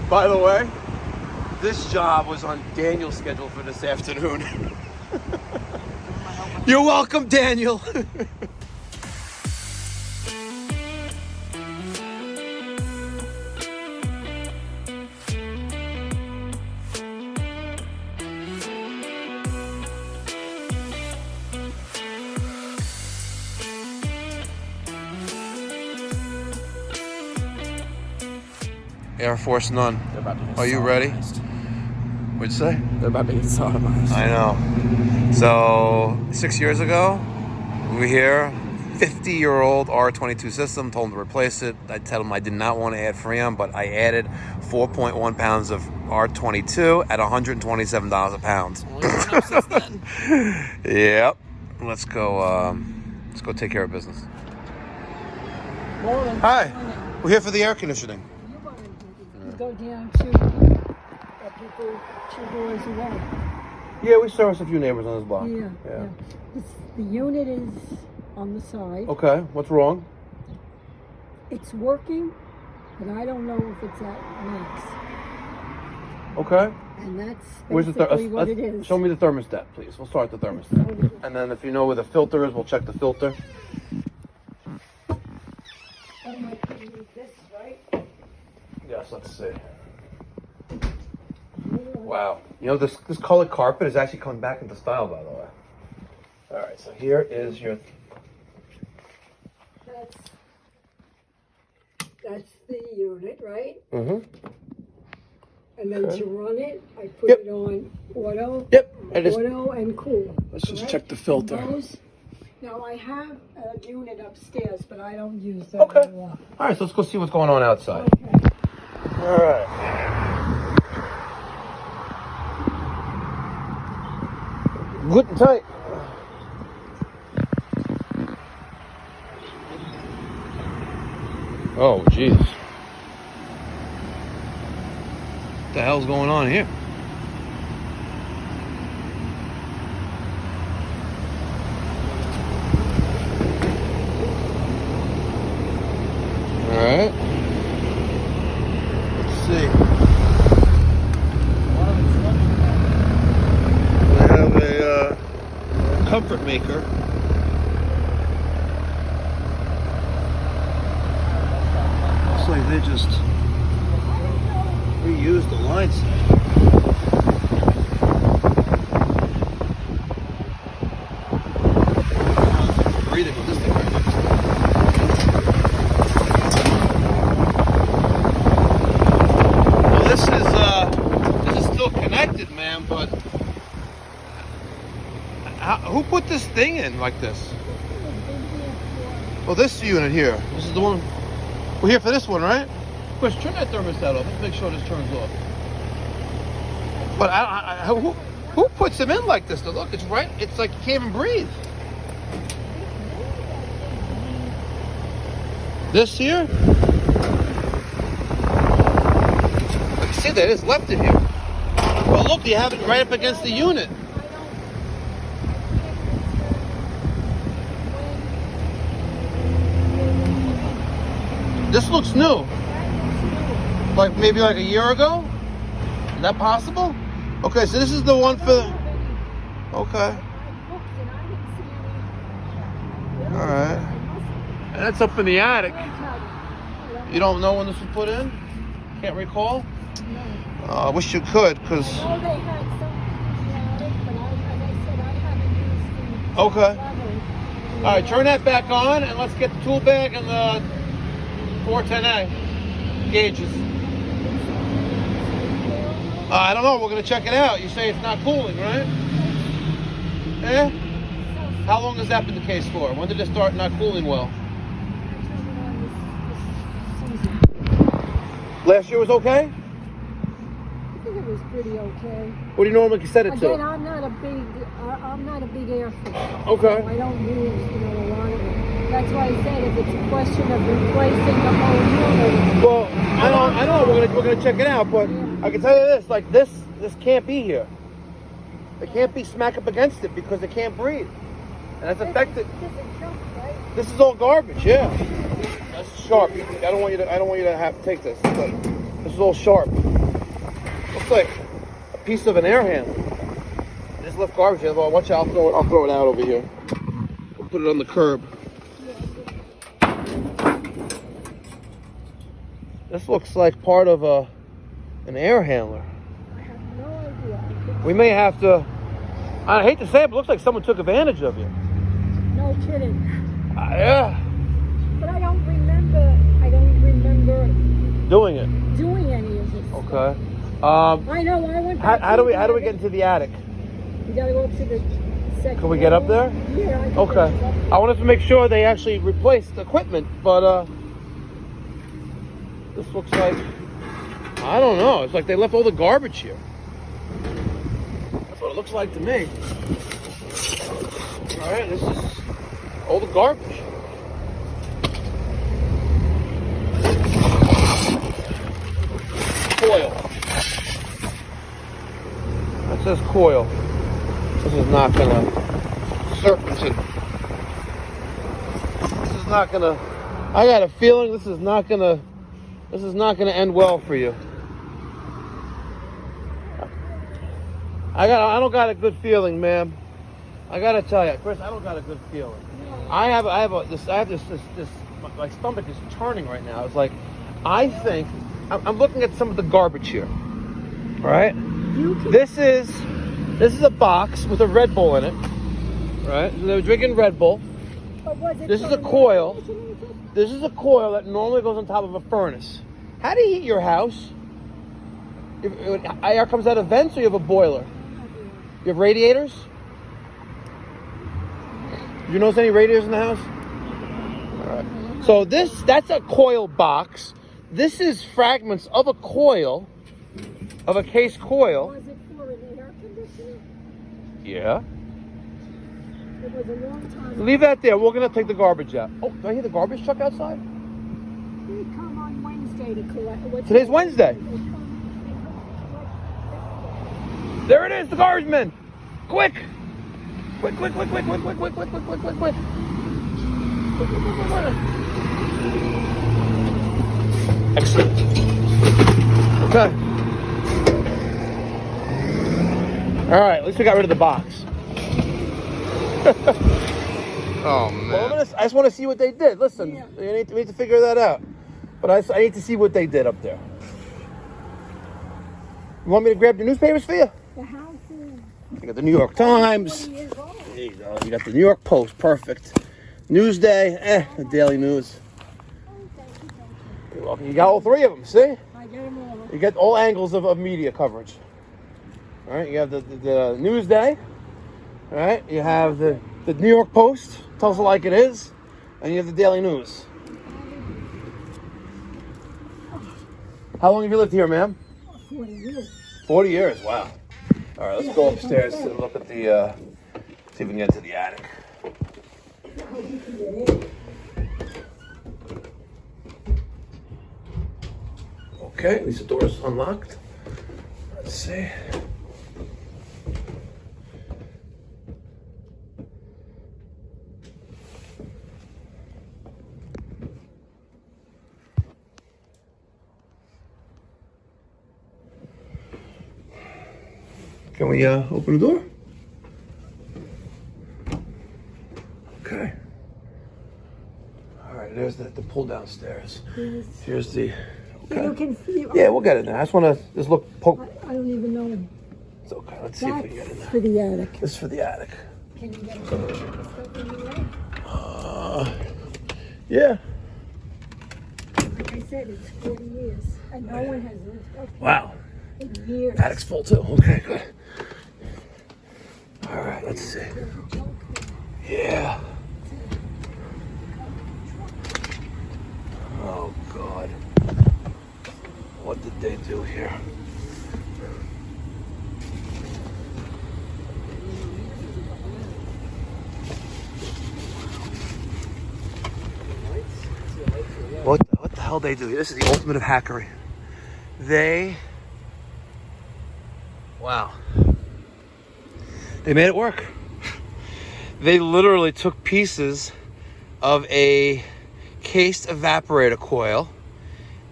By the way, this job was on Daniel's schedule for this afternoon. You're welcome, Daniel. Air Force None. Are you ready? What'd you say? They're about to get sodomized. I know. So 6 years ago, we were here. 50-year-old R22 system. Told them to replace it. I told them I did not want to add Freon, but I added 4.1 pounds of R22 at $127 a pound. Only went up since then. Yep. Let's go. Let's go take care of business. Morning. Hi. We're here for the air conditioning. Go down to people 2 doors away. Yeah, we service a few neighbors on this block. Yeah. The unit is on the side. Okay. What's wrong? It's working, but I don't know if it's at max. Okay. And that's Where's basically what it is. Show me the thermostat, please. We'll start the thermostat. And then if you know where the filter is, we'll check the filter. Yes, let's see. Wow. You know, this colored carpet is actually coming back into style, by the way. All right, so here is your... That's the unit, right? Mm-hmm. And then to run it, I put Yep. it on auto. Yep. Auto and cool. Let's just correct? check the filter. Now I have a unit upstairs, but I don't use that Okay. anymore. All right, so let's go see what's going on outside. Okay. All right. Good and tight. Oh, jeez. What the hell's going on here? All right. Let's see. I have a comfort maker. Looks like they just reused the line set. Breathing with this thing right next to it. This is still connected, man, but who put this thing in like this? Well, this unit here. This is the one. We're here for this one, right? Chris, turn that thermostat off. Let's make sure this turns off. But who puts them in like this? To look, it's right. It's like you can't even breathe. This here. See, there is left in here. Well, look, you have it right up against the unit. This looks new. Like maybe like a year ago? Is that possible? Okay, so this is the one for... Okay. Alright. And that's up in the attic. You don't know when this was put in? Can't recall? I wish you could, because... Okay. Alright, turn that back on, and let's get the tool bag and the 410A gauges. I don't know, we're going to check it out. You say it's not cooling, right? Eh? How long has that been the case for? When did it start not cooling well? Last year was okay? I think it was pretty okay. What do you normally set it Again, to? I'm not a big air fan. Okay. I don't use, a lot of it. That's why I said if it's a question of replacing the whole unit. Well, I know we're gonna check it out, but I can tell you this, like this can't be here. It can't be smack up against it because it can't breathe. And that's affected. This is junk, right? This is all garbage, yeah. That's sharp. I don't want you to have to take this, but this is all sharp. Looks like a piece of an air handler. Just left garbage here. Well, watch out, I'll throw it out over here. We'll put it on the curb. This looks like part of an air handler. I have no idea. We may have to, I hate to say it, but it looks like someone took advantage of you. No kidding. Yeah. But I don't remember Doing it. doing any of this. Okay. I know, I went back How to do we the get into the attic? We gotta go up to the second Can we get up floor. there? Yeah, I can Okay. get up there. I wanted to make sure they actually replaced the equipment, but this looks like, I don't know. It's like they left all the garbage here. That's what it looks like to me. All right, this is all the garbage. Coil. That says coil. This is not gonna serpentine. This is not gonna. I got a feeling this is not gonna end well for you. I don't got a good feeling, ma'am. I gotta tell you, Chris, I don't got a good feeling. I have this. My stomach is turning right now. It's like, I think I'm looking at some of the garbage here. All right, this is a box with a Red Bull in it. Right, so they were drinking Red Bull. This is a coil. This is a coil that normally goes on top of a furnace. How do you heat your house? Air comes out of vents, or you have a boiler? You have radiators? Did you notice any radiators in the house? All right. So that's a coil box. This is fragments of a coil, of a case coil. Was it for an air conditioner? Yeah. It was a long time. Leave that there. We're gonna take the garbage out. Oh, do I hear the garbage truck outside? They come on Wednesday to collect. Today's Wednesday. There it is, the garbage men. Quick! Quick. Excellent. Okay. All right, at least we got rid of the box. Oh man. Well, I just want to see what they did. Listen, we need to figure that out. But I need to see what they did up there. You want me to grab the newspapers for you? The house is You got the New York Times. 20 years old. There you go. You got the New York Post. Perfect. Newsday. The Daily News. You're welcome. You got all three of them. See? I get them all. You get all angles of media coverage. All right. You have the Newsday. All right. You have the New York Post. Tells it like it is. And you have the Daily News. How long have you lived here, ma'am? 40 years. 40 years. Wow. All right. Let's go upstairs and look at the. See if we can get to the attic. Okay, at least the door's unlocked. Let's see. Can we open the door? Okay. All right, there's the pull downstairs. Here's the. Okay. You can feel. Yeah, we'll get in there. I just want to just look, poke. I don't even know. It's okay. Let's see if we That's can get in there. for the attic. This is for the attic. Can you get it? Yeah. Like I said, it's 40 years. And no one has lived up Wow. in years. Attic's full too. Okay, good. All right, let's see. Yeah. Oh God. What did they do here? What the hell they do here? This is the ultimate of hackery. Wow. They made it work. They literally took pieces of a cased evaporator coil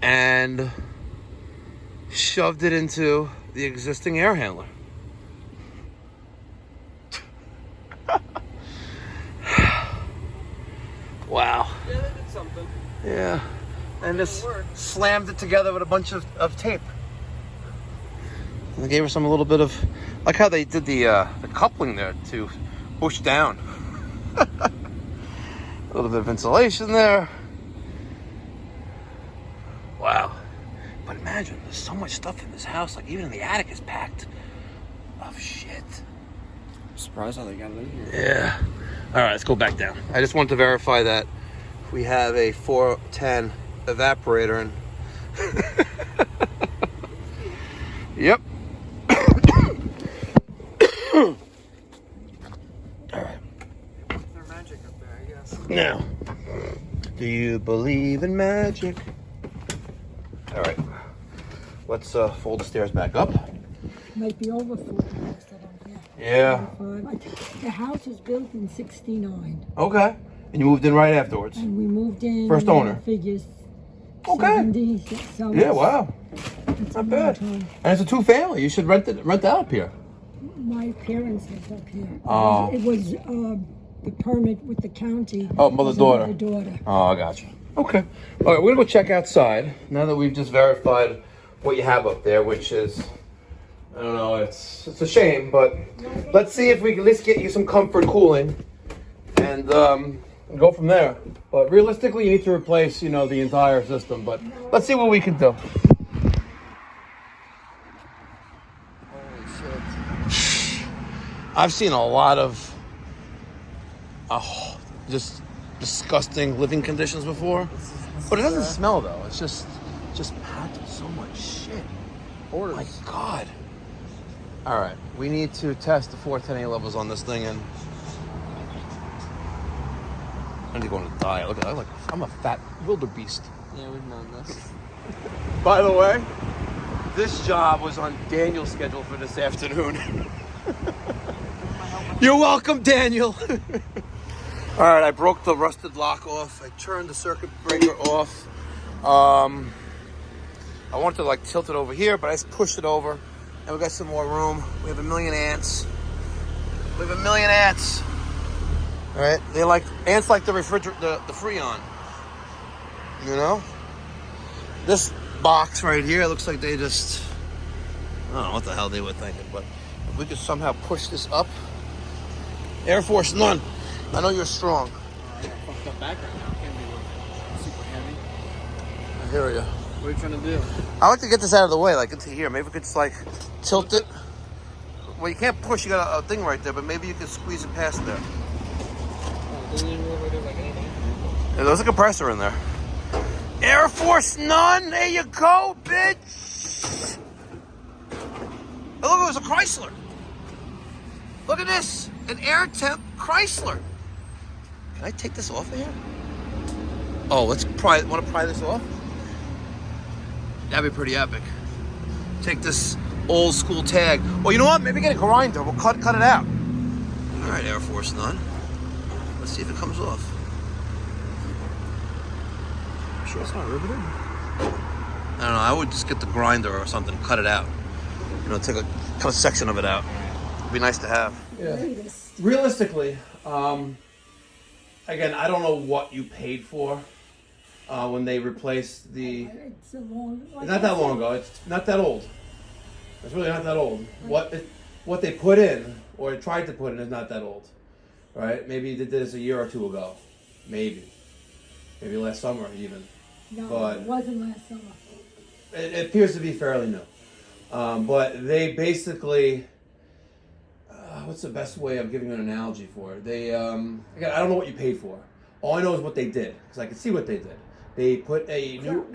and shoved it into the existing air handler. Wow. Yeah, they did something. Yeah. And just slammed it together with a bunch of tape. And they gave her some a little bit of, like how they did the coupling there to push down. A little bit of insulation there. Wow. But imagine, there's so much stuff in this house, like even in the attic is packed of shit. I'm surprised how they got it in here. Yeah. All right, let's go back down. I just want to verify that we have a 410 evaporator in. Yep. All right. There's magic up there, I guess. Now, do you believe in magic? All right. Let's fold the stairs back up. Might be over 40 years that I'm here. Yeah. 45. The house was built in '69. Okay. And you moved in right afterwards. And we moved in. First owner. Figures. Okay. 70, so Yeah. Wow. it's a Not long bad. time. And it's a two-family. You should rent that up here. My parents lived up here. Oh. It was the permit with the county. Oh, mother-daughter. Mother-daughter. Oh, I got you. Okay. All right, we're gonna go check outside now that we've just verified what you have up there, which is, I don't know, it's a shame, but let's see if we can at least get you some comfort cooling and go from there. But realistically, you need to replace, the entire system. But let's see what we can do. Holy shit. I've seen a lot of just disgusting living conditions before, but it doesn't smell though. It's just packed with so much shit. Orders. My God. All right, we need to test the 410A levels on this thing, and I need to go on a diet. Look, I'm a fat wildebeest. Yeah, we've known this. By the way, this job was on Daniel's schedule for this afternoon. You're welcome, Daniel. All right, I broke the rusted lock off. I turned the circuit breaker off. I wanted to tilt it over here, but I just pushed it over. And we got some more room. We have 1 million ants. We have 1 million ants. All right, ants like the refrigerator, the Freon. This box right here looks like they just, I don't know what the hell they were thinking, but if we could somehow push this up. Air Force None. I know you're strong. I got fucked up back right now. Can't be super heavy. I hear you. What are you trying to do? I like to get this out of the way, into here. Maybe we could just tilt it. Well, you can't push. You got a thing right there, but maybe you can squeeze it past there. Oh, it doesn't even look like there's anything. Yeah, there's a compressor in there. Air Force None. There you go, bitch. Oh, look, it was a Chrysler. Look at this. An Air Temp Chrysler. Can I take this off of here? Oh, let's pry. Want to pry this off? That'd be pretty epic. Take this old school tag. Well, you know what? Maybe get a grinder. We'll cut it out. All right, Air Force None. Let's see if it comes off. Sure it's not riveted? I don't know. I would just get the grinder or something, cut it out. Cut a section of it out. It'd be nice to have. Yeah. Realistically, again, I don't know what you paid for when they replaced the. It's Not that long ago. It's not that old. It's really not that old. What they put in or tried to put in is not that old, right? Maybe they did this a year or two ago, maybe last summer even. No, but it wasn't last summer. It appears to be fairly new, but they basically. What's the best way of giving an analogy for it? They, again, I don't know what you paid for. All I know is what they did, because I can see what they did. They put a new,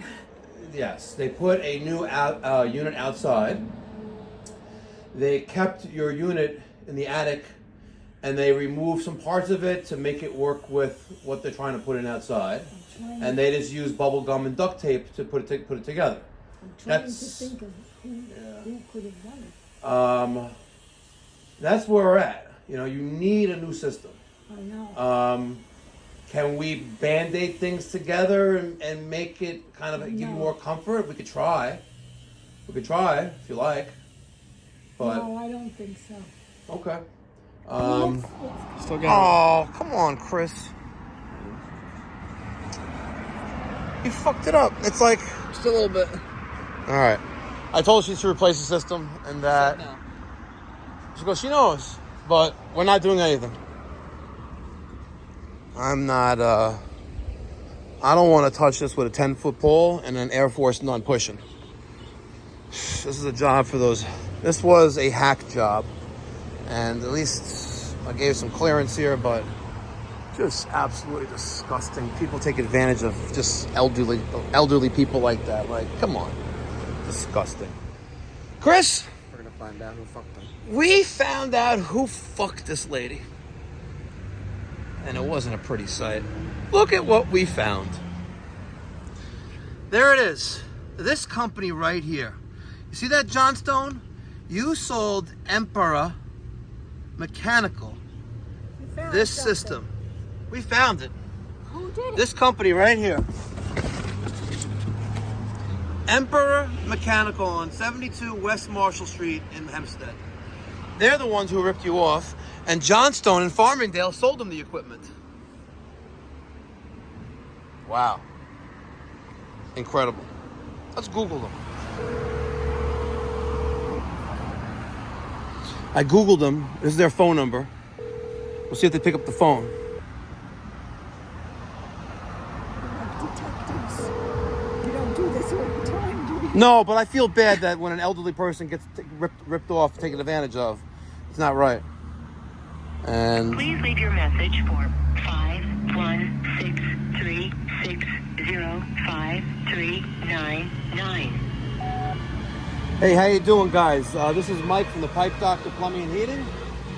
unit outside. They kept your unit in the attic, and they removed some parts of it to make it work with what they're trying to put in outside. And they just used bubble gum and duct tape to put it together. I'm trying to think of who could have done it. That's where we're at. You need a new system. I know. Can we band-aid things together and make it kind of give you more comfort? We could try. If you like. But No, I don't think so. okay. Still got Oh, come on, Chris. You fucked it up. It's like just a little bit. all right. I told her she should replace the system, and that No. she goes, she knows, but we're not doing anything. I'm not. I don't want to touch this with a 10-foot pole and an Air Force none pushing. This is a job for those. This was a hack job, and at least I gave some clearance here, but just absolutely disgusting. People take advantage of just elderly people like that. Like, come on, disgusting. Chris, We're gonna find out who fucked them. we found out who fucked this lady, and it wasn't a pretty sight. Look at what we found. There it is. This company right here. You see that, Johnstone? You sold Emperor Mechanical You found this something. system. We found it. Who did it? This company right here. Emperor Mechanical on 72 West Marshall Street in Hempstead. They're the ones who ripped you off, and Johnstone and Farmingdale sold them the equipment. Wow. Incredible. Let's Google them. I Googled them. This is their phone number. We'll see if they pick up the phone. Detectives. You don't do this all the time, do you? No, but I feel bad that when an elderly person gets ripped off, taken advantage of, it's not right. And Please leave your message for 51636053999. hey, how you doing, guys? This is Mike from the Pipe Doctor Plumbing and Heating.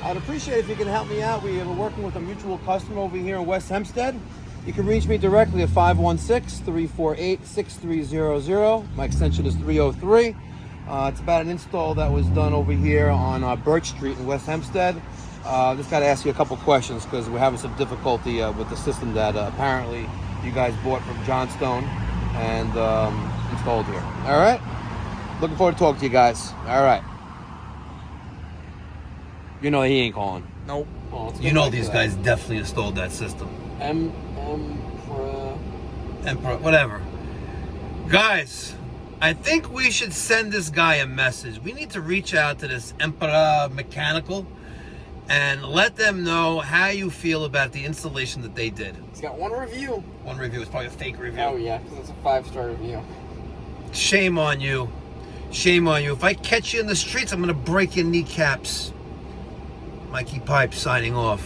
I'd appreciate if you can help me out. We are working with a mutual customer over here in West Hempstead. You can reach me directly at 516-348-6300. My extension is 303. It's about an install that was done over here on Birch Street in West Hempstead. Just got to ask you a couple questions because we're having some difficulty with the system that apparently you guys bought from Johnstone and installed here. All right? Looking forward to talking to you guys. All right. You know he ain't calling. Nope. Oh, it's You been know like these that. guys definitely installed that system. Emperor, whatever. Guys, I think we should send this guy a message. We need to reach out to this Emperor Mechanical and let them know how you feel about the installation that they did. It's got one review. One review is probably a fake review. Oh yeah, because it's a 5-star review. Shame on you. Shame on you. If I catch you in the streets, I'm going to break your kneecaps. Mikey Pipes signing off.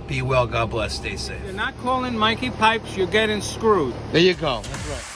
Be well. God bless. Stay safe. You're not calling Mikey Pipes, you're getting screwed. There you go. That's right.